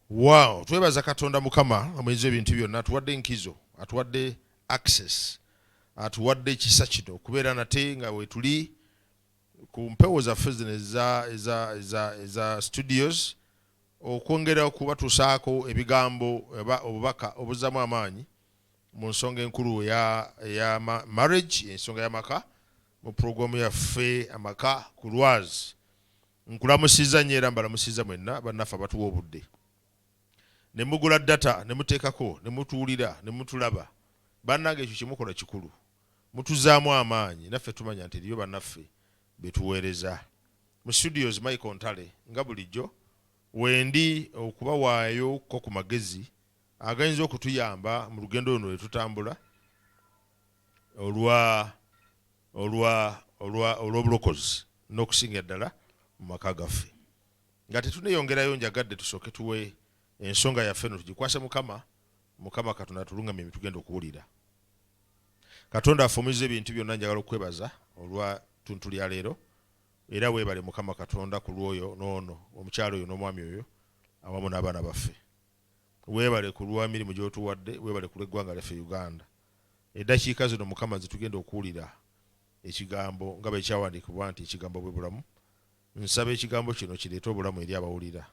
Wow, twebaza Katonda Mukama amwenzi ebintu byonna atuwadde nkizo, atuwadde access, atuwadde ekisa kino okubeera nate nga we tuli ku mpewo zaffe zino eza studios okwongera okubatuusaako ebigambo obubaka obuzzamu amaanyi mu nsonga enkulu ya marriage, ensonga y'amaka mu programu yaffe amaka ku Lwazi. Nkulamusiza nnyo era mbalamusiza mwenna bannaffe abatuwa obudde. Ne mugula data ne muteekako ne mutuwulira ne mutulaba. Bannange ekyo kimukola kikulu. Mutuzaamu amaanyi naffe tumanya nti eriyo bannaffe betuweereza. Mu studios Michael Ntale nga bulijjo wendi okubawaayo ko ku magezi agayinza okutuyamba mu lugendo luno lwe tutambula olw'obulokozi n'okusinga ddala mu maka gaffe. Nga tetuneyongerayo njagadde tusooke tuwe ensonga yaffe no tugikwase Mukama Katonda atulungamye tugenda okuwulira. Katonda afumiza ebintu byonna njagala okwebaza olwa tuntu lya leero era weebale Mukama Katonda ku lwoyo n'ono omukyalo oyo n'omwami oyo awamu n'abaana baffe. Weebale ku lwa mirimu gy'otuwadde, weebale ku lw'eggwanga lyaffe Uganda. Eddakiika zino Mukama zitugenda okuwulira ekigambo nga bwe kyawandiikibwa nti ekigambo bwe bulamu. Nsaba ekigambo kino kireete obulamu eri abawulira.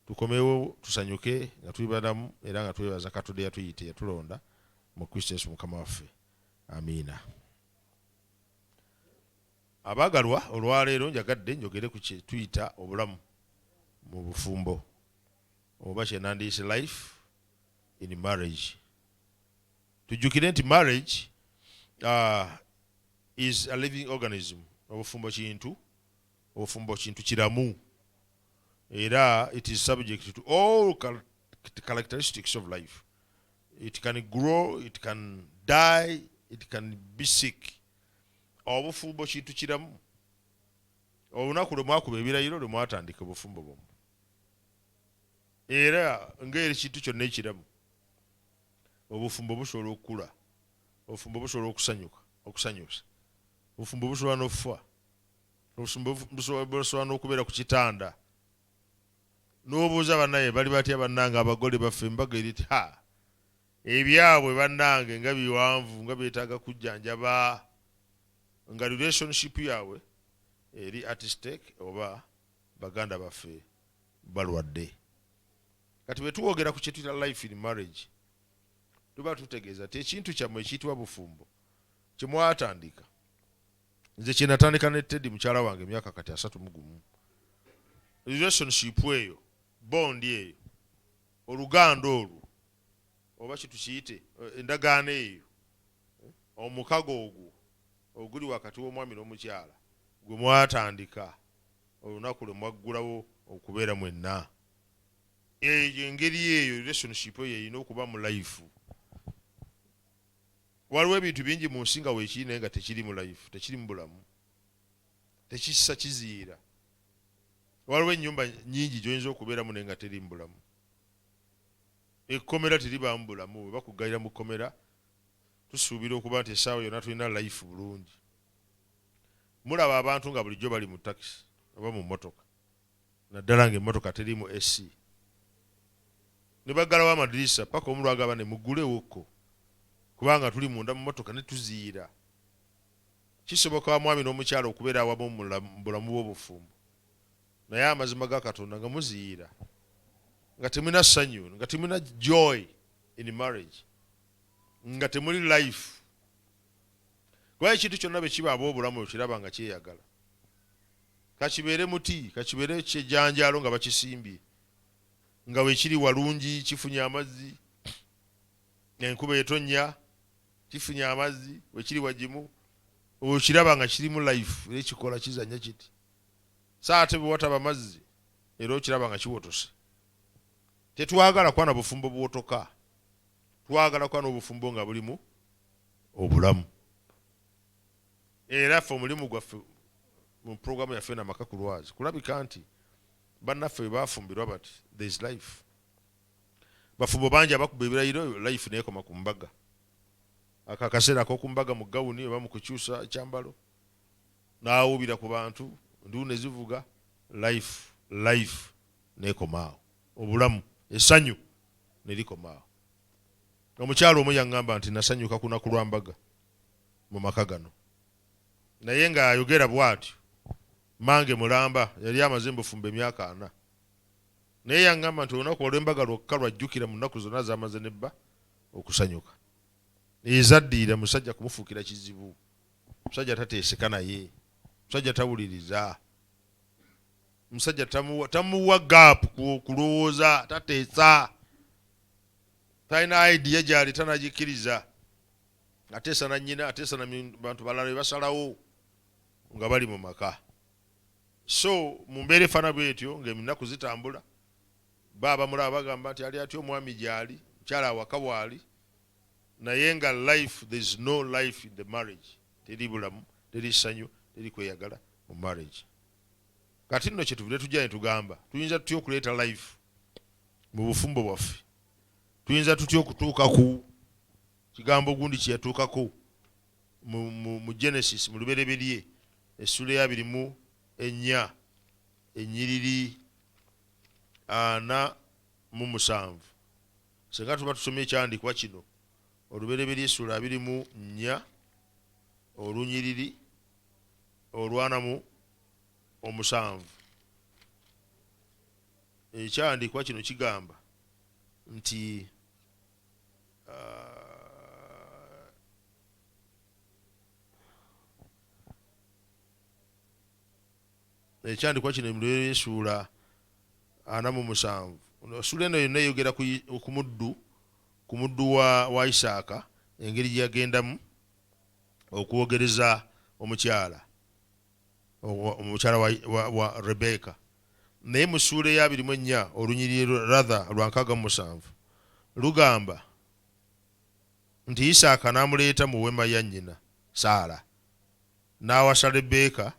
Tukomewo tusanyuke nga tuyibadamu era nga twebaza Katonda yatuyite yatulonda mu Kristo Yesu Mukama waffe. Amiina. Abaagalwa olwaleero njagadde njogere ku kye tuyita obulamu mu bufumbo oba kye nandiyise life in marriage. Tujjukire nti marriage is a living organism. Obufumbo kintu kiramu. Era it is subject to all characteristics of life. It can grow, it can die, it can be sick. Obufumbo kintu kiramu. Olunaku lwe mwakuba ebirayiro lwe mwatandika obufumbo bwomwe. Era ng'eri kintu kyonna ekiramu. Obufumbo busobola okukula. Obufumbo busobola okusanyusa. Obufumbo busobola n'okufa. Obufumbo busobola n'okubeera ku kitanda. N'obuuza bannaye bali batya bannange abagole baffe mbaga eriti ebyabwe bannange nga biwanvu nga beetaaga kujjanjaba nga relationship yaabwe eri at stake oba baganda baffe balwadde. Kati bwe tuwogera ku kye tuyita life in marriage tuba tutegeeza ti ekintu kyammwe ekiyitibwa bufumbo kye mwatandika. Nze kye natandika ne Teddy mukyala wange emyaka kati 31. Relationship eyo bondi eyo oluganda olwo oba kitukiyite endagaano eyo omukago ogwo oguli wakati w'omwami n'omukyala gwe mwatandika olunaku lwe mwaggulawo okubeera mwenna. Eyo engeri eyo relationship eyo erina okuba mu life. Waliwo ebintu bingi mu nsi nga weekiri naye nga tekiri mu life, tekiri mu bulamu, tekissa kiziira. Waliwo ennyumba nnyingi gy'oyinza okubeeramu naye nga teri mu bulamu. Ekkomera teribaamu bulamu. Bwe bakuggalira mu kkomera tusuubira okuba nti essaawa yonna tulina life bulungi. Mulaba abantu nga bulijjo bali mu takisi oba mu mmotoka, naddala ng'emmotoka terimu AC. Ne baggalawo amadirisa paka omu lwagamba ne mugulewokko kubanga tuli munda mu mmotoka ne tuziira. Kisoboka mwami n'omukyala okubeera awamu mu bulamu bw'obufumbo. Naye amazima ga Katonda nga muziira, nga temulina ssanyu, nga temulina joy in marriage, nga temuli life. Kuba ekintu kyonna bwe kiba ab'obulamu okiraba nga kyeyagala. Kakibeere muti, kakibeere kyejjanjaalo nga bakisimbye, nga weekiri walungi kifunye amazzi, enkuba etonnya kifunye amazzi, weekiri wagimu, okiraba nga kirimu life era ekikola kizannya kiti. Saate bwe wataba mazzi era okiraba nga kiwotose. Tetwagala kwana bufumbo buwotoka, twagala kwana obufumbo nga bulimu obulamu. Era ffe omulimu gwaffe mu programu yaffe n'amaka ku Lwazi kulabika nti bannaffe bwe baafumbirwa bati there is life. Bafumbo bangi abakuba ebirayiro life neekoma ku mbaga. Akaseera ak'oku mbaga mu gawuni oba mu kukyusa ekyambalo n'awubira ku bantu ndu ne zivuga life neekomaawo obulamu essanyu ne likomaawo. Omukyalo omu yaŋŋamba nti nasanyuka ku lunaku lwa mbaga mu maka gano, naye ng'ayogera bw'atyo mange mulamba yali amaze mbufumba emyaka 4, naye yaŋŋamba nti olunaku olw'embaga lwokka lwajjukira mu nnaku zonna z'amaze nebba okusanyuka. Ezaddiira musajja kumufuukira kizibu, musajja tateeseka naye, musajja tawuliriza, musajja tamuwa gaapu kulowooza, tateesa, talina idea gyali tanagikiriza, ateesa na nnyina, ateesa na bantu balala basalawo nga bali mu maka. So mu mbeera efaana bwetyo ng'ennaku zitambula, baaba mulaba bagamba nti ali atyo omwami gyali, mukyala awaka bwali, naye nga life, there is no life in the marriage. Teri bulamu, teri ssanyu, teri kweyagala mu marriage. Kati nno kyetuvudde tujja ne tugamba tuyinza tutya okuleeta life mu bufumbo bwaffe, tuyinza tutya okutuuka ku kigambo gundi kye yatuukako mu Genesis mu lubereberye essula ya 24 ennyiriri 47. Senga tuba tusomye ekyandikwa kino olubereberye essula 24 olunyiriri 47. Ekyandikwa kino kigamba nti ekyandikwa kino mu essula 47. Essula eno yonna eyogera ku muddu wa Isaaka, engeri gye yagendamu okwogereza omukyala wa Rebeka. Naye mu ssuula eya 24 olunyiriri lwa 67 lugamba nti Isaaka n'amuleeta mu weema ya nnyina Saala, n'awasa Rebeka,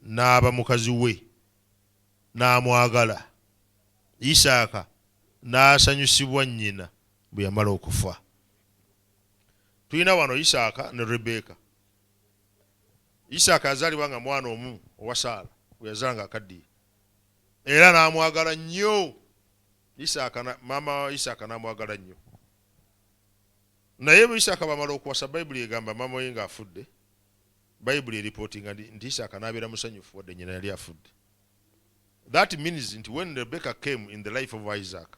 n'aba mukazi we, n'amwagala. Isaaka n'asanyusibwa nnyina bwe yamala okufa. Tulina wano Isaaka ne Rebeka. Isaaka yazaalibwa nga mwana omu owa Saala gwe yazaala nga akaddiye, era n'amwagala nnyo. Maama wa Isaaka n'amwagala nnyo. Naye bwe Isaaka bamala okuwasa, Bayibuli egamba maama we ng'afudde, Bayibuli eripootinga nti Isaaka n'abeera musanyufu wadde nnyina yali afudde. That means nti when Rebecca came in the life of Isaac,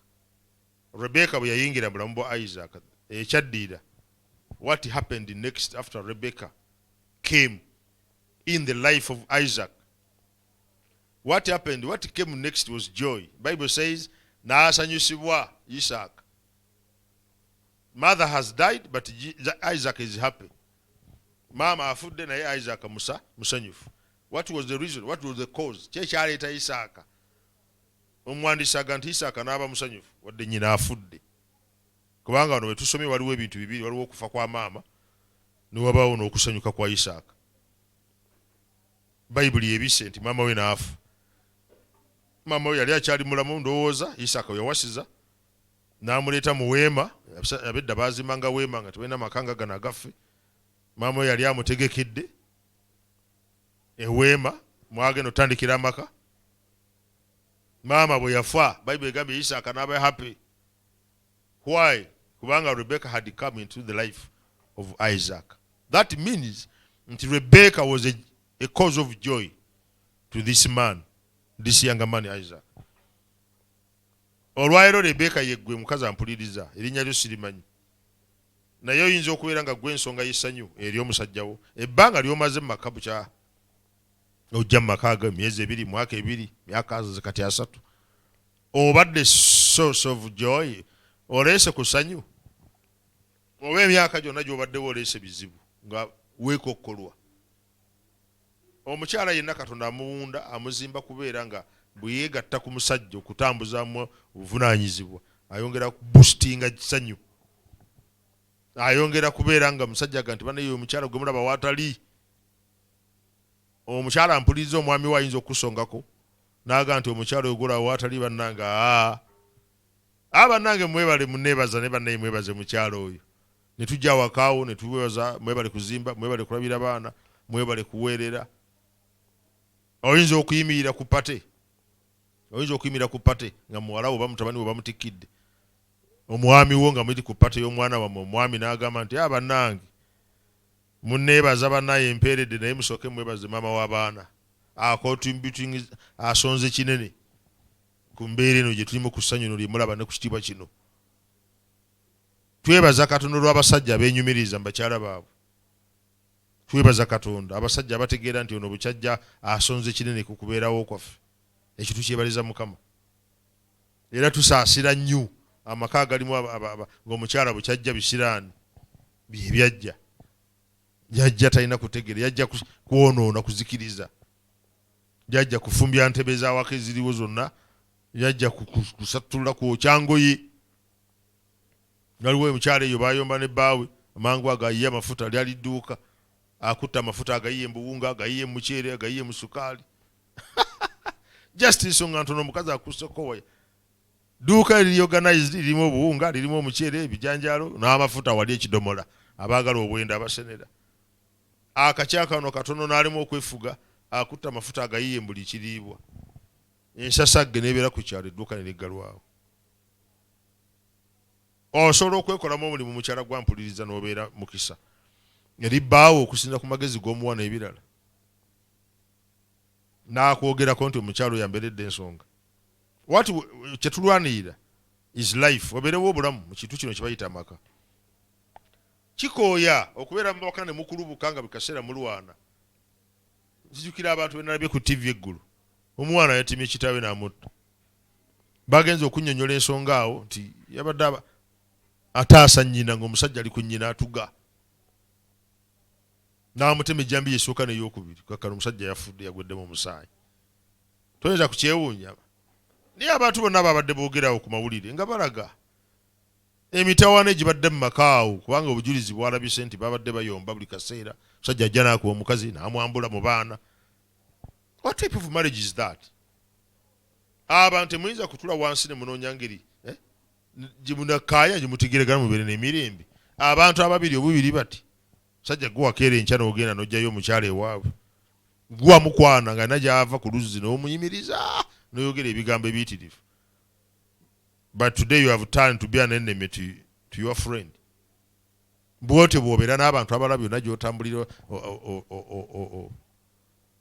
Rebecca bwe yayingira mu bulamu bwa Isaac, ekyaddiira, what happened next after Rebecca came in the life of Isaac? What happened? What came next was joy. Bible says, n'asanyusibwa Isaac. Mother has died, but Isaac is happy. Mama afudde naye Isaac musanyufu. What was the reason? What was the cause? Kyekyaleeta Isaaka omwandiisi aga nti Isaaka n'aba musanyufu wadde nnyina afudde. Kubanga wano we tusomye waliwo ebintu bibiri, waliwo okufa kwa maama ne wabaawo n'okusanyuka kwa Isaaka. Bayibuli ebise nti maama we n'afa. Maama we yali akyali mulamu, ndowooza Isaaka we yawasiza, n'amuleeta mu weema. Abedda baazimanga weema nga tebalina makanga gano agaffe. Maama we yali amutegekedde eweema mwagenda otandikira amaka. Maama bwe yafa, Bayibuli egambye Isaaka n'aba happy. Why? Kubanga Rebecca had come into the life of Isaac. That means that Rebecca was a cause of joy to this man, this younger man Isaac. Olwairo Rebecca yeggwe mukazi ampuliriza, erinnya lyo sirimanyi. Naye oyinza okubeera nga gwe ensonga y'essanyu eri omusajjawo. Ebbanga ly'omaze mu maka bukya ojja mu maka ago emyezi 2, mwaka 2, myaka azaze kati 3. Obadde source of joy, oleese ku ssanyu. Oba emyaka gyonna gy'obaddewo oleese bizibu nga weekokkolwa. Omukyala yenna Katonda amuwunda, amuzimba kubeera nga bwe yeegatta ku musajja okutambuzaamu obuvunaanyizibwa, ayongera kuboostinga ssanyu. Ayongera kubeera nga musajja aga nti banaye omukyala gwe mulaba waatali. Omukyala ampuliriza omwami we ayinza okusongako n'aga nti omukyala ogola waatali bannange. Bannange mwebale munneebaza ne bannaye mwebaze mukyala oyo. Ne tujja wakaawo ne tuwebaza, mwebale kuzimba, mwebale kulabira baana, mwebale kuweerera. Oyinza okuyimirira ku pate oyinza okuyimira ku pate nga muwala oba mutabani we bamutikidde omwami wo nga muli ku pate y'omwana wammwe omwami n'agamba nti bannange munneebaza bannaye empeeredde naye musooke mwebaze maama w'abaana contributing asonze kinene ku mbeera eno gye tulimu ku ssanyu lino lye mulaba ne ku kitiibwa kino. Twebaza Katonda olw'abasajja abeenyumiriza mu bakyala baabwe. Twebaza Katonda abasajja abategeera nti ono bukyajja asonze kinene ku kubeerawo kwaffe. Ekyo tukyebaliza Mukama. Era tusaasira nnyo amaka agalimu ng'omukyala bukyajja bisiraani bye byajja. Yajja talina kutegeera, yajja kwonoona kuzikiriza. Yajja kufumbya ntebe z'awaka eziriwo zonna, yajja kusattula kwokya ngoye. Waliwo omukyala eyo baayomba ne bbaawe amangu agayiye amafuta lyali dduuka akutta amafuta agayiye mu buwunga agayiye mu muceere agayiye mu sukaali. Just ensonga ntono omukazi akussekowa dduuka eryorganized lirimu obuwunga lirimu omuceere ebijanjaalo n'amafuta wali ekidomola abaagala obwenda abasenera. Akakyakano katono n'alimu okwefuga akutta amafuta agayiye mu buli kiriibwa. Ensasagge n'ebeera ku kyalo edduuka ne liggalwawo. Osobola okwekolamu omulimu mukyala gwa mpuliriza n'obeera mukisa. Eri bbaawo okusinza ku magezi g'omuwana ebirala. N'akwogerako nti omukyala oyo ambeeredde ensonga. Kyetulwanirira is life. Obeerewo obulamu mu kintu kino kye bayita amaka. Kikooya okubeera mu maka ne mukulubuka nga bikaseera mulwana. Nzijukira abantu be nalabye ku TV eggulu. Omwana yatimye kitaawe n'amutta. Bagenze okunnyonnyola ensonga awo nti yabadde ataasa nnyina ng'omusajja ali ku nnyina atuga. N'amutema ejjambiya esooka n'ey'okubiri. Kaakano omusajja yafudde yagweddemu omusaayi. Toyinza kukyewuunya. Naye abantu bonna babadde boogerawo ku mawulire nga balaga emitawaana egibadde mu maka awo kubanga obujulizi bwalabise nti babadde bayomba buli kaseera. Omusajja ajja n'akuba omukazi n'amwambula mu baana. What type of marriage is that? Abantu muyinza kutula wansi ne munoonya ngeri gye munakaaya gye mutegeregana mubeere n'emirembe. Abantu ababiri obubiri bati omusajja gwe wakeera enkya n'ogenda n'ojjayo omukyala ewaabwe. Gwe amukwana nga nagyava ku luzzi n'omuyimiriza n'oyogera ebigambo ebiyitirivu. But today you have turned to be an enemy to your friend. Bwote bw'obeera n'abantu abalala byonna gy'otambulira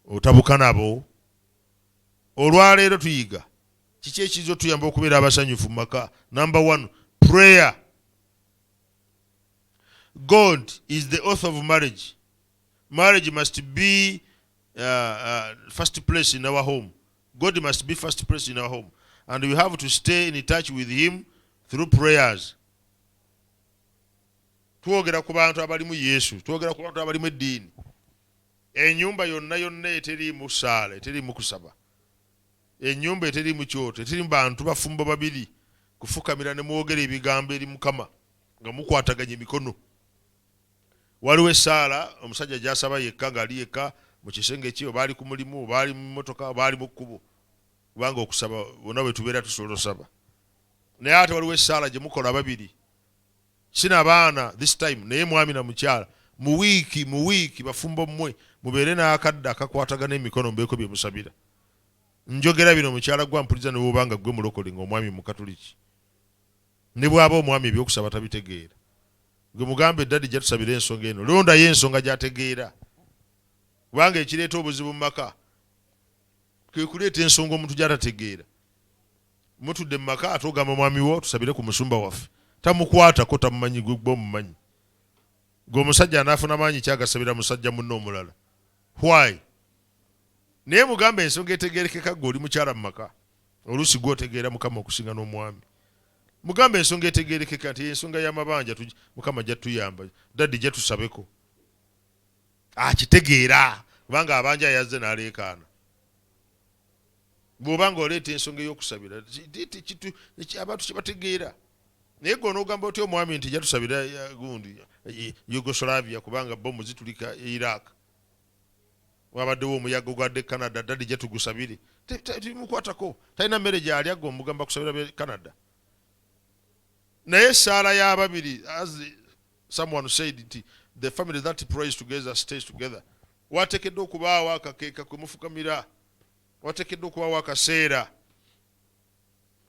otabuka nabo. Olwaleero tuyiga kiki ekizo tuyamba okubeera abasanyufu mu maka. Number 1, prayer. God is the author of marriage. Marriage must be first place in our home. God must be first place in our home. And we have to stay in touch with him through prayers. Twogera ku bantu abalimu Yesu, twogera ku bantu abalimu eddiini. Ennyumba yonna yonna eteriimu ssaala, eteriimu kusaba. Ennyumba eteriimu kyoto, eteriimu bantu bafumbo babiri kufukamira ne mwogera ebigambo eri Mukama nga mukwataganya emikono. Waliwo essaala omusajja gy'asaba yekka ng'ali yekka mu kisenge kye, oba ali ku mulimu, oba ali mu mmotoka, oba ali mu kkubo. Kubanga okusaba bonna bwe tubeera tusobola osaba. Naye ate waliwo essaala gye mukola ababiri. Sina baana this time naye mwami na mukyala mu wiiki bafumbo mmwe mubeere n'akadde akakwatagana emikono mubeeko bye musabira. Njogera bino mukyala gwa mpuliriza ne bw'obanga gwe mulokole ng'omwami Mukatoliki. Ne bw'aba omwami ebyokusaba tabitegeera. Gwe mugambe eddadi gye tusabira ensonga eno. Londayo ensonga gy'ategeera. Kubanga ekireeta obuzibu mu maka kwe kuleeta ensonga omuntu gy'atategeera. Mutudde mu maka ate ogamba mwami wo tusabire ku musumba waffe. Tamukwatako tamumanyi gwe omumanyi. Gwe omusajja anaafuna maanyi kyagasabira musajja munno omulala. Why? Naye mugambe ensonga etegeerekeka gwe oli mukyala mu maka. Oluusi gw'otegeera Mukama okusinga n'omwami. Mugambe ensonga etegeerekeka nti ensonga y'amabanja Mukama ajja tuyamba. Daddi gye tusabeko. Akitegeera kubanga abanja yazze n'aleekaana. Bw'obanga oleeta ensonga ey'okusabira abantu kye bategeera. Naye gwe n'ogamba otya omwami nti jatusabira gundi Yugoslavia kubanga bomu zitulika Iraq. Wabaddewo omuyaga ogwadde Canada, daddi gye tugusabire. Timukwatako. Talina mmere gy'alya gwe omugamba kusabira Canada. Naye essaala y'ababiri, as someone said, nti the family that prays together stays together. Wateekeddwa okubaawo akakeeka kwe mufukamira. Wateekeddwa okubaawo akaseera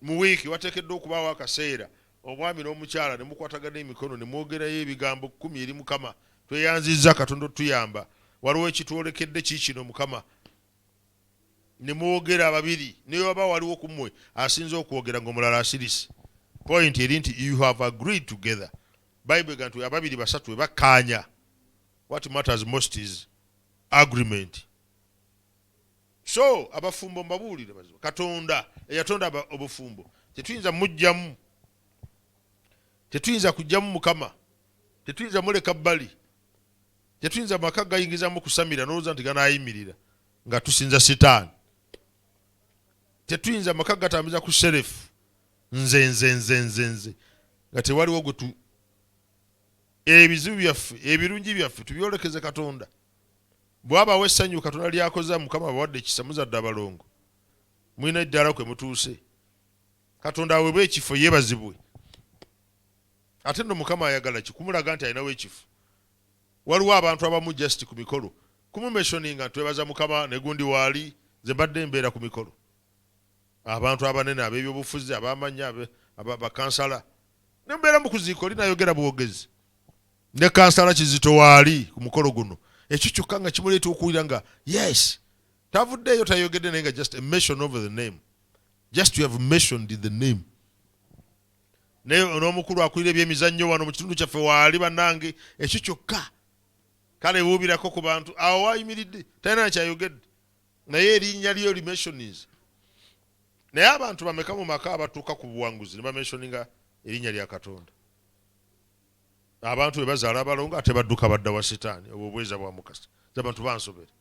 mu wiiki wateekeddwa okubaawo akaseera omwami n'omukyala ne mukwatagana emikono ne mwogerayo ebigambo 10 eri Mukama. Tweyanzizza Katonda otuyamba. Waliwo ekitwolekedde kiikino Mukama. Ne mwogera ababiri naye waba waliwo ku mmwe asinza okwogera ng'omulala asirise. Point eri nti you have agreed together. Bible gantu ababiri basatu we bakkaanya. What matters most is agreement. So abafumbo mbabuulire bazibu. Katonda eyatonda obufumbo tetuyinza mujjamu, tetuyinza kujjamu Mukama, tetuyinza muleka bbali, tetuyinza maka gayingizamu kusamira n'olowooza nti ganaayimirira nga tusinza sitaani, tetuyinza maka gatambuza ku serefu nze nga tewaliwo gwe ebizibu byaffe ebirungi byaffe tubyolekeze Katonda. Bw'abawo essanyu Katonda lyakoza Mukama bawadde ekisa muzadde abalongo, mulina eddala kwe mutuuse. Katonda aweebwe ekifo yeebazibwe. Ate nno Mukama ayagala kikumulaga nti alinawo ekifo. Waliwo abantu abamu just ku mikolo kumumeshoninga twebaza Mukama ne gundi waali ze mbadde mbeera ku mikolo. Abantu abanene ab'ebyobufuzi abamanya bakansala ne mbeera mu kuziiko linayogera bwogezi ne kansala Kizito waali ku mukolo guno. Ekyo kyokka nga kimuleeta okuwulira nga yes tavuddeeyo tayogedde naye nga just a mention of the name, just you have mentioned the name. Naye n'omukulu akulira ebyemizannyo wano mu kitundu kyaffe waali bannange, ekyo kyokka kale buubirako ku bantu awo wayimiridde talina kyayogedde naye erinnya lyo limentionize. Naye abantu bameka mu maka abatuuka ku buwanguzi ne bamentioninga erinnya lya Katonda. Abantu bwe bazaala abalongo ate badduka badda wa sitaani, obwo bweza bwa mukasa. Abantu bansobera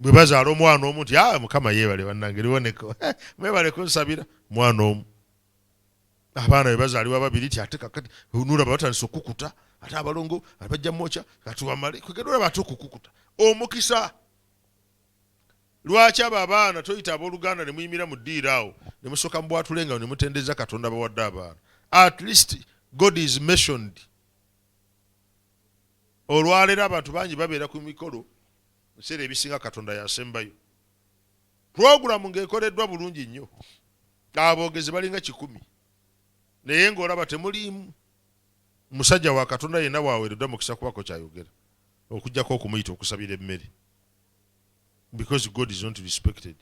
bwe bazaala omwana omu nti Mukama yeebale bannange liwoneko mwebale kunsabira mwana omu. Abaana bwe bazaalibwa babiri ti ate kakati nulaba batandise okukuta ate abalongo bajja mwokya kati wamale kwegedde olaba ate okukukuta omukisa. Lwaki abo abaana toyita abooluganda ne muyimira mu ddiiro awo ne musooka mubwatulenga ne mutendeza Katonda bawadde abaana. At least God is mentioned. Olwaleero abantu bangi babeera ku mikolo biseera ebisinga Katonda yasembayo. Program ng'ekoleddwa bulungi nnyo, aboogezi balinga 100 naye ng'olaba temuliimu musajja wa Katonda yenna bw'aweereddwa mukisa kubako kyayogera okuggyako okumuyita okusabira emmere, because God is not respected.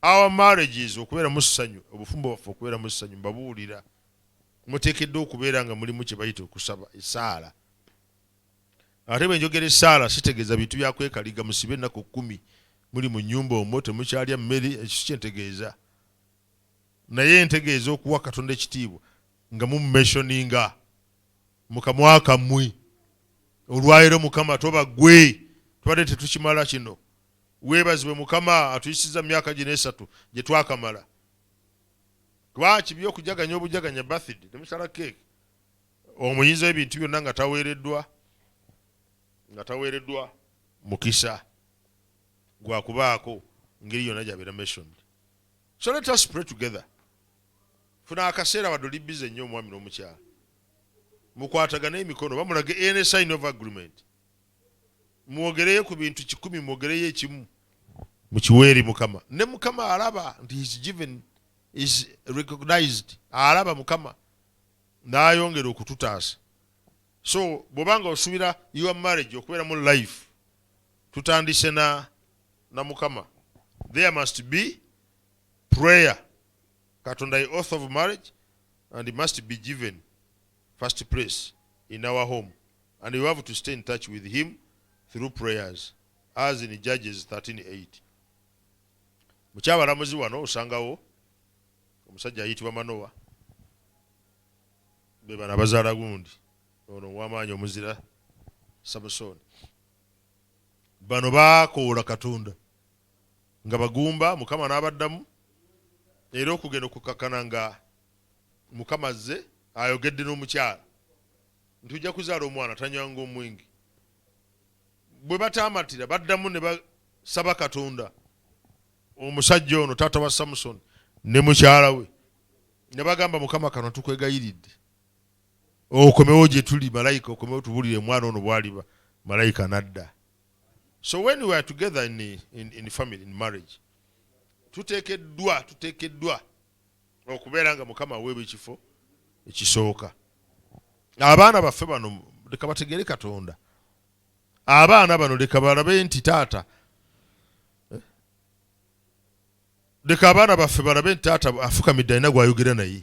Our marriages okubeera mu ssanyu, obufumbo bwaffe okubeera mu ssanyu, mbabuulira muteekeddwa okubeera nga mulimu kye bayita okusaba essaala. Ate bwe njogera essaala sitegeeza bintu bya kwekaliga musibe ennaku 10 muli mu nnyumba omwo temukyalya mmere, ekyo kyentegeeza. Naye ntegeeza okuwa Katonda ekitiibwa nga mummentioninga mu kamwa kammwe. Olwaleero Mukama toba gwe tubadde tetukimala kino. Weebazibwe Mukama atuyisiza myaka gino 3 gye twakamala. Lwaki by'okujaganya obujaganya birthday temusala keeki omuyinza ebintu byonna nga taweereddwa mukisa gwa kubaako ngeri yonna gy'abeera mentioned. So let us pray together. Funa akaseera badoli bize nnyo omwami n'omukyala mukwatagana emikono bamulage any sign of agreement. Mwogereyo ku bintu 10 mwogereyo ekimu mukiweeri Mukama. Ne Mukama alaba nti is given, is recognized. Alaba Mukama n'ayongera okututaasa. So bw'obanga osubira your marriage okubeera mu life tutandise na Mukama. There must be prayer. Katonda is author of marriage and it must be given first place in our home, and you have to stay in touch with him through prayers as in Judges 13:8. Mukyabalamuzi wano osangawo omusajja ayitibwa Manowa, be bana bazaala gundi ono w'amaanyi omuzira Samusoni. Bano baakoola Katonda nga bagumba, Mukama n'abaddamu era okugenda okukakana nga Mukama azze ayogedde n'omukyala ntujja kuzaala omwana tanywanga omwenge. Bwe bataamatira baddamu ne basaba Katonda. Omusajja ono taata wa Samusoni ne mukyala we ne bagamba Mukama, kano tukwegayiridde okomewo gye tuli, malayika okomewo tubulire mwana ono bw'aliba. Malayika nadda. So when we are together in family, in marriage, tuteekeddwa okubeera nga mukama weebwa ekifo ekisooka. Abaana baffe bano leka bategere Katonda. Abaana bano leka balabe nti taata, leka abaana baffe balabe nti taata afukamidde alina gwayogera naye.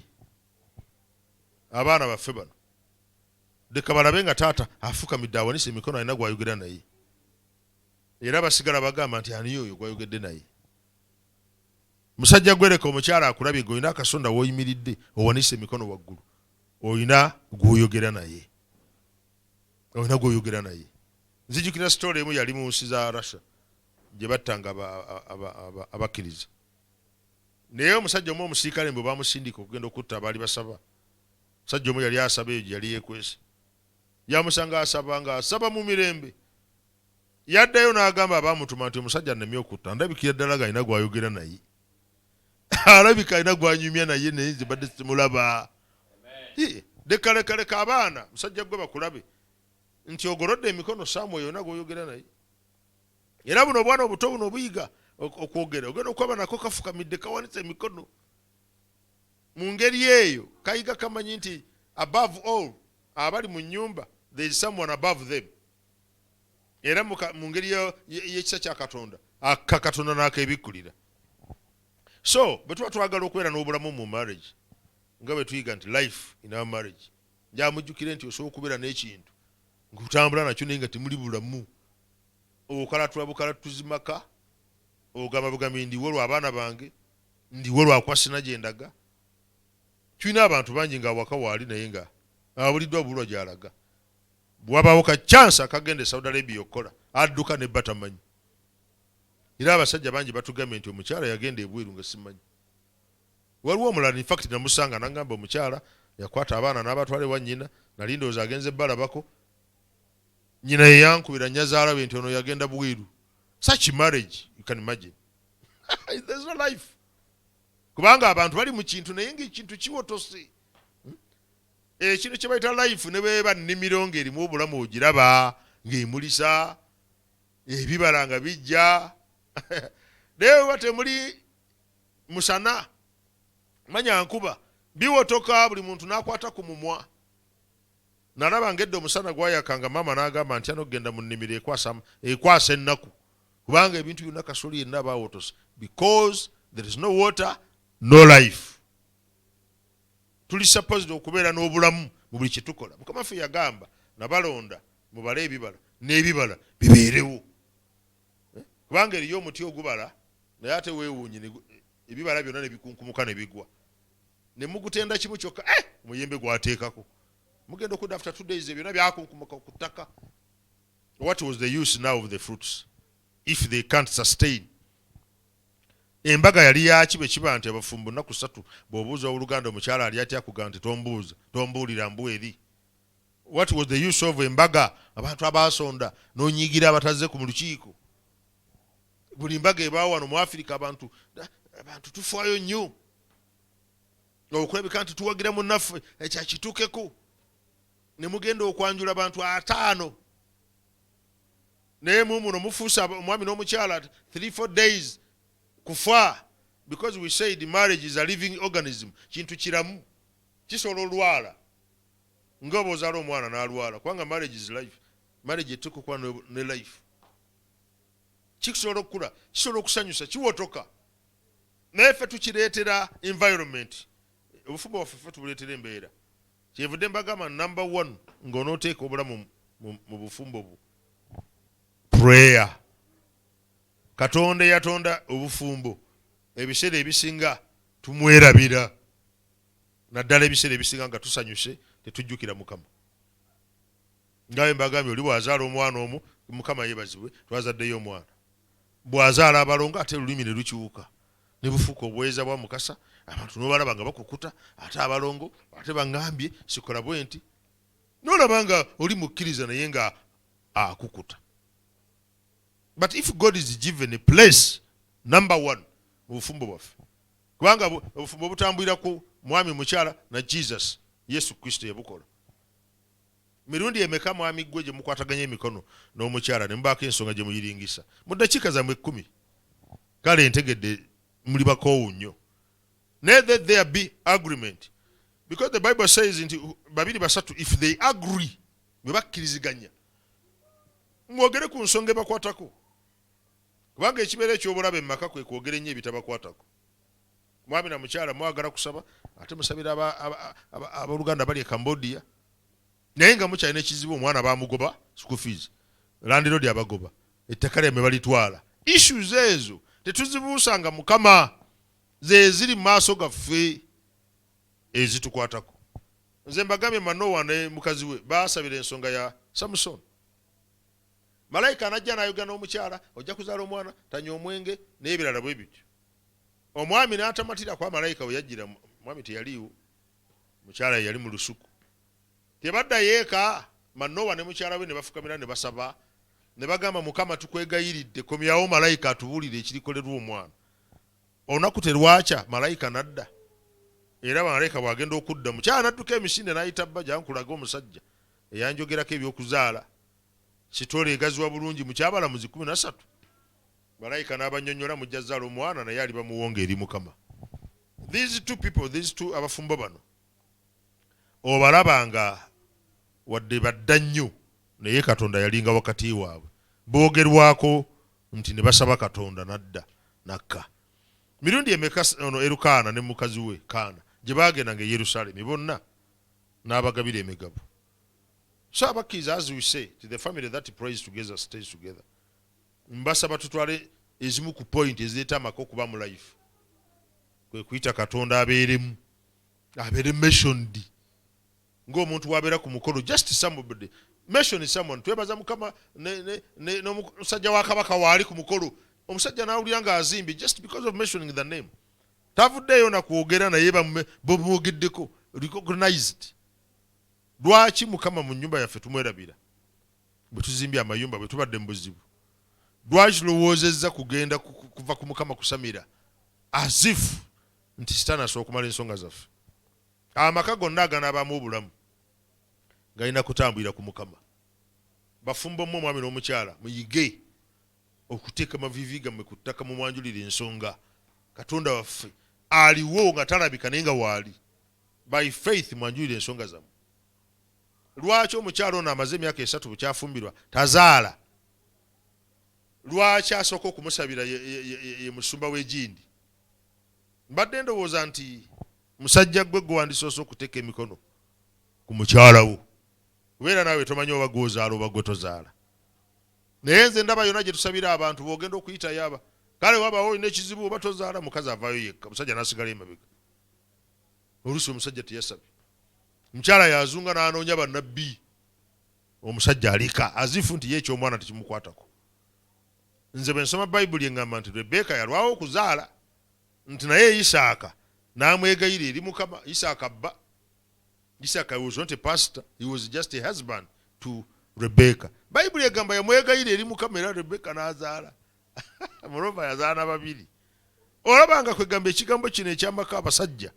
Abaana baffe bano leka balabe nga taata afukamidde awanise emikono alina gwayogera naye, era basigala bagamba nti ani oyo gwayogedde naye. Musajja gwereka omukyala akulabye gwe olina akasonda w'oyimiridde owanise emikono waggulu, olina gw'oyogera naye, olina gw'oyogera naye. Nzijukira story emu yali mu nsi za Russia gye battanga abakkiriza, naye omusajja omu omusiikale mbwe bamusindika okugenda okutta abaali basaba. Omusajja omu yali asaba eyo gye yali yeekwese, yamusanga asaba nga asaba mu mirembe. Yaddayo n'agamba abamutuma nti omusajja annemye okutta, ndabikira ddala nga alina gw'ayogera naye. Alabika alina gw'anyumya naye naye nze badde simulaba. Leka abaana musajja gwe bakulabe nti ogolodde emikono Saamu oyo yonna gw'oyogera naye. Era buno obwana obuto buno obuyiga okwogera, ogenda okwaba nako kafukamidde kawanitse emikono. Mu ngeri eyo kayiga kamanyi nti above all abali mu nnyumba there is someone above them. Era mu ngeri y'ekisa kya Katonda Katonda n'akebikkulira. So bwe tuba twagala okubeera n'obulamu mu marriage nga bwe tuyiga nti life in our marriage, njamujjukire nti osobola okubeera n'ekintu ng'otambula nakyo naye nga temuli bulamu. Okalatula bukalatuzi maka, ogamba bugambi ndiwe lwa abaana bange, ndiwe lwakwasina gye ndaga. Tulina abantu bangi nga awaka waali naye nga abuliddwa bulwa gy'alaga. Bwabaawo ka chance akagenda e Saudi Arabia okukola adduka ne batamanyi. Era abasajja bangi batugambye nti omukyala yagenda ebweru nga simanyi. Waliwo omulala in fact namusanga n'angamba omukyala yakwata abaana n'abatwala ewa nnyina, nali ndowooza agenze balabako. Nnyina ye yankubira nnyazaala we nti ono yagenda bweru. Such marriage you can imagine. There's no life. Kubanga abantu bali mu kintu naye ng'ekintu kiwotose. Ekino kye bayita life ne bweba nnimiro ng'erimu obulamu ogiraba ng'emulisa, ebibala nga bijja. Naye bwe temuli musana, manya nkuba, biwotoka buli muntu n'akwata ku mumwa. Nalaba ng'edda omusana gwayakanga maama n'agamba nti anogenda mu nnimiro ekwasa ennaku. Kubanga ebintu byonna kasoli yenna baawotose. Because there is no water, no life. Tuli supposed okubeera n'obulamu mu buli kye tukola. Mukama ffe yagamba nabalonda mubale ebibala n'ebibala bibeerewo. Kubanga eriyo omuti ogubala naye ate weewuunye ebibala byonna ne bikunkumuka ne bigwa. Ne mugutenda kimu kyokka omuyembe gwateekako. Mugenda okudda after 2 days byonna byakunkumuka ku ttaka. What was the use now of the fruits if they can't sustain? Embaga yali yaki bwe kiba nti abafumbo nnaku 3 bw'obuuza oluganda omukyala ali atya kugamba nti tombuulira mbweri. What was the use of embaga? Abantu abaasonda n'onyiigira abatazze ku lukiiko. Buli mbaga ebaawo wano mu Afirika abantu tufaayo nnyo okulabika nti tuwagira munnaffe ekyakituukeko. Ne mugenda okwanjula abantu 5 naye muno mufuusa omwami n'omukyala 3-4 days kufa, because we say the marriage is a living organism. Kintu kiramu kisobola olwala ng'oba ozaala omwana n'alwala, kubanga marriage is life. Marriage etuuka okuba ne life. Kisobola okukula, kisobola okusanyusa, kiwotoka. Naye ffe tukireetera environment. Obufumbo bwaffe ffe tubuleetera embeera. Kyevudde mbagamba number 1 ng'onooteeka obulamu mu bufumbo bwo. Prayer. Katonda yatonda obufumbo. Ebiseera ebisinga tumwerabira. Naddala ebiseera ebisinga nga tusanyuse tetujjukira Mukama. Ngawe mbagambye oli bw'azaala omwana omu, Mukama yeebazibwe, twazaddeyo omwana. Bw'azaala abalongo ate olulimi ne lukiwuka. Ne bufuuka obuweereza bwa Mukasa, abantu n'obalaba nga bakukuta, ate abalongo, ate baŋŋambye sikola bwe nti. N'olaba nga oli mukkiriza naye nga akukuta. But if God is given a place, number 1, mu bufumbo bwaffe. Kubanga obufumbo butambulira ku mwami mukyala na Jesus, Yesu Kristo yabukola. Mirundi emeka mwami gwe gye mukwataganya emikono n'omukyala ne mubaako ensonga gye muyiringisa. Mu ddakiika zammwe 10. Kale ntegedde muli bakoowu nnyo. Neither there be agreement. Because the Bible says in Babiri Basatu, if they agree, mwebakkiriziganya. Mwogere ku nsonga ebakwatako. Kubanga ekibeera eky'obulabe mu maka kwe kwogera ennyo ebitabakwatako. Mwami na mukyala mwagala kusaba, ate musabira abooluganda bali e Cambodia. Naye nga mukyalina ekizibu omwana bamugoba school fees. Landlord abagoba. Ettaka lyabwe balitwala. Issues ezo tetuzibuusanga Mukama, ze ziri mu maaso gaffe ezitukwatako. Nze mbagambye Manowa ne mukazi we baasabira ensonga ya Samson. Malayika anajja n'ayogera n'omukyala, ojja kuzaala omwana tanywa omwenge n'ebirala bwe bityo. Omwami n'atamatira kwa malayika we yajjira, mwami teyaliiwo, mukyala yali mu lusuku. Tebadda yeeka, Manowa ne mukyala we ne bafukamira ne basaba, ne bagamba Mukama tukwegayiridde, komyawo malayika atubuulire ekirikolerwa omwana. Olunaku terwakya malayika n'adda. Era malayika bw'agenda okudda, mukyala n'adduka emisinde n'ayita bajja nkulaga omusajja eyanjogerako ebyokuzaala. Sitole egaziwa bulungi mu kyabalamuzi 13. Malayika n'abannyonnyola mujja zaala omwana naye ali bamuwonga eri Mukama. These two abafumbo bano obalabanga wadde badda nnyo naye Katonda yalinga wakati waabwe. Boogerwako nti ne basaba Katonda nadda nakka. Mirundi emeka ono Erukaana ne mukazi we Kaana gye baagendanga e Yerusaalemi bonna n'abagabira emigabo. So abakkiriza, as we say, to the family that prays together stays together. Mbasaba tutwale ezimu ku point ezireeta amaka okuba mu life. Kwe kuyita Katonda abeeremu, abeere mentioned. Ng'omuntu wabeera ku mukolo, just somebody. Mention someone. Twebaza Mukama n'omusajja wa Kabaka waali ku mukolo. Omusajja n'awulira nga azimbi just because of mentioning the name. Tavuddeyo na kwogera naye bamwogeddeko, recognized. Lwaki Mukama mu nnyumba yaffe tumwerabira? Bwe tuzimbye amayumba, bwe tubadde mu buzibu. Lwaki tulowoozezza kugenda kuva ku Mukama kusamira? As if nti sitaani asobola okumala ensonga zaffe. Amaka gonna aganaabaamu obulamu galina kutambulira ku Mukama. Bafumbo mmwe omwami n'omukyala muyige okuteeka amaviivi gammwe ku ttaka mu mwanjulira ensonga. Katonda waffe aliwo nga talabika naye nga waali. By faith mwanjulira ensonga zammwe. Lwaki omukyala ono amaze emyaka 3 bukyafumbirwa tazaala? Lwaki asooka okumusabira ye musumba w'egindi? Mbadde ndowooza nti musajja gwe gwe wandisoose okuteeka emikono ku mukyala wo. Kubeera naawe tomanyi oba gw'ozaala oba gwe tozaala. Naye nze ndaba yonna gye tusabira abantu bw'ogenda okuyitayo aba. Kale wabaawo olina ekizibu oba tozaala, mukazi avaayo yekka, omusajja n'asigala emabega. Oluusi omusajja teyasabye. Mukyala yazunga n'anoonya bannabbi. Omusajja alika azifu nti ye eky'omwana tekimukwatako. Nze bwe nsoma Bayibuli eŋŋamba nti Rebeka yalwawo okuzaala, nti naye Isaaka n'amwegayira eri Mukama. Isaaka bba. Isaaka was not a pastor, he was just a husband to Rebeka. Bayibuli egamba yamwegayira eri Mukama era Rebeka n'azaala. Mulova yazaala babiri. Olabanga kwegamba ekigambo kino eky'amaka abasajja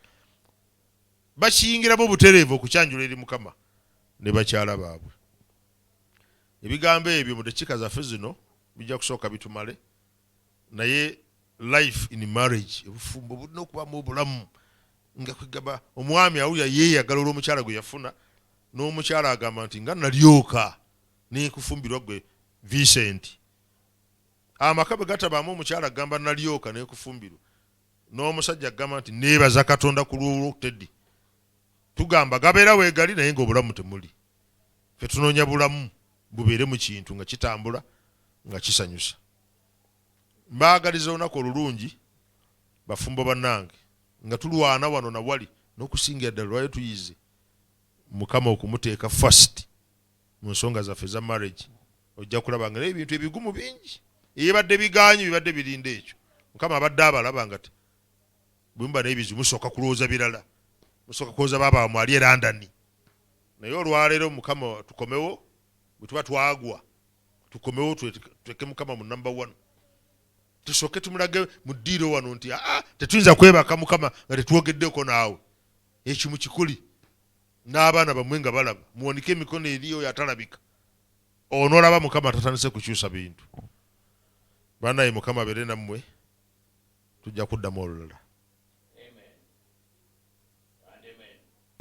bakiyingiramu butereevu okukyanjula eri Mukama ne bakyala baabwe. Ebigambo ebyo mu dakiika zaffe zino bijja kusooka bitumale, naye life in marriage, obufumbo bulina okubamu obulamu. Nga kwegamba omwami awulira yeeyagala olw'omukyala gwe yafuna, n'omukyala agamba nti nga nalyoka n'ekufumbirwa gwe Vincent. Amaka bwe gatabaamu omukyala agamba nalyoka n'ekufumbirwa, n'omusajja agamba nti neebaza Katonda ku lw'olwokuteddi. Tugamba gabeera weegali naye ng'obulamu temuli. Ffe tunoonya bulamu bubeere mu kintu nga kitambula nga kisanyusa. Mbaagaliza olunaku olulungi bafumbo bannange nga tulwana wano na wali n'okusingira ddala lwayo tuyize Mukama okumuteeka first mu nsonga zaffe za marriage. Ojja kulaba nga n'ebintu ebigumu bingi ebibadde bigaanyi bibadde birinda ekyo. Mukama abadde abalaba nga bwe muba n'ebizibu musooka kulowooza birala, musooka kulowooza baaba mwali e London. Naye olwaleero Mukama tukomewo, bwe tuba twagwa tukomewo tuweke Mukama mu number 1. Tusooke tumulage mu ddiiro wano nti tetuyinza kwebaka Mukama nga tetwogeddeko naawe. Ekyo mukikuli n'abaana bammwe nga balaba, muwonike emikono eri oyo atalabika. Onoolaba Mukama tatandise kukyusa bintu. Bannaye Mukama abeere nammwe, tujja kuddamu olulala.